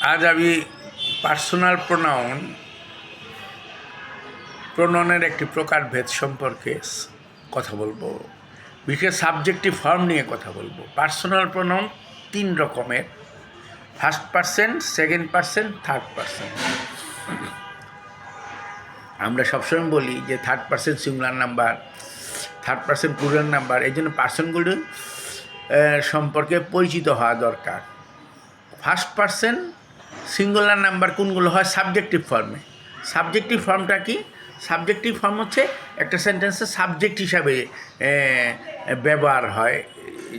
আজ আমি পার্সোনাল প্রোনাউনের একটি প্রকারভেদ সম্পর্কে কথা বলবো। বিশেষ সাবজেক্টিভ ফর্ম নিয়ে কথা বলবো। পার্সোনাল প্রোনাউন 3 রকমের: first person, second person, third person. আমরা সবসময় বলি যে third person singular number, third person plural number. এই জন্য পার্সনগুলো সম্পর্কে পরিচিত হওয়া দরকার। ফার্স্ট পারসন সিঙ্গুলার নাম্বার কোনগুলো হয়? সাবজেক্টিভ ফর্মে। সাবজেক্টিভ ফর্মটা কি? সাবজেক্টিভ ফর্ম হচ্ছে একটা সেন্টেন্সে সাবজেক্ট হিসাবে ব্যবহার হয়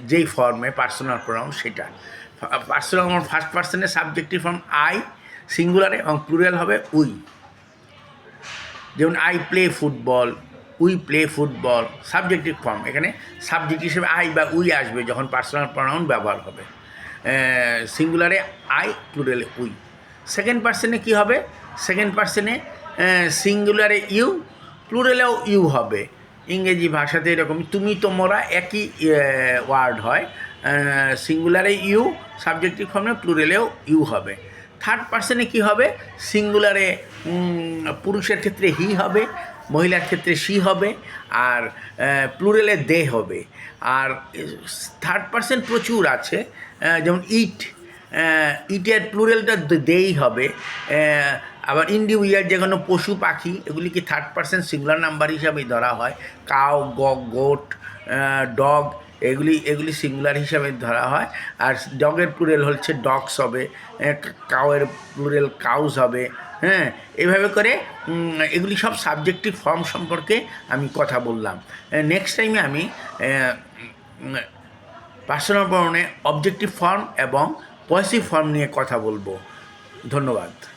যেই ফর্মে পার্সোনাল প্রোনাউন, সেটা পার্সোনাল। ফার্স্ট পার্সনের সাবজেক্টিভ ফর্ম আই সিঙ্গুলারে, এবং প্লুরাল হবে উই। যেমন I play football, we play football, subjective form. এখানে সাবজেক্ট হিসেবে আই বা উই আসবে যখন পার্সোনাল প্রোনাউন ব্যবহার হবে। সিঙ্গুলারে আই, প্লুরালে উই। সেকেন্ড পার্সনে কী হবে? সেকেন্ড পার্সনে সিঙ্গুলারে ইউ, প্লুরালেও ইউ হবে। ইংরেজি ভাষাতে এরকম তুমি তোমরা একই ওয়ার্ড হয়। সিঙ্গুলারে ইউ সাবজেক্টিভ ফর্মে, প্লুরালেও ইউ হবে। থার্ড পার্সনে কী হবে? সিঙ্গুলারে পুরুষের ক্ষেত্রে হি হবে, মহিলার ক্ষেত্রে সি হবে, আর প্লুরালে দে হবে। আর থার্ড পার্সন প্রচুর আছে, যেমন ইট, ইটের প্লুরালটা দেই হবে। আবার ইন্ডিভিজুয়াল যে কোনো পশু পাখি, এগুলিকে থার্ড পার্সন সিঙ্গুলার নাম্বার হিসাবেই ধরা হয়। কাউ, গোট, ডগ, এগুলি সিঙ্গুলার হিসাবে ধরা হয়। আর ডগের প্লুরাল হচ্ছে ডগস হবে, কাউয়ের প্লুরাল কাউজ হবে। হ্যাঁ, এইভাবে করে এগুলি সব সাবজেক্টিভ ফর্ম সম্পর্কে আমি কথা বললাম। নেক্সট টাইমে আমি পার্সোনাল প্রোনাউনে অবজেক্টিভ ফর্ম এবং পসেসিভ ফর্ম নিয়ে কথা বলবো। ধন্যবাদ।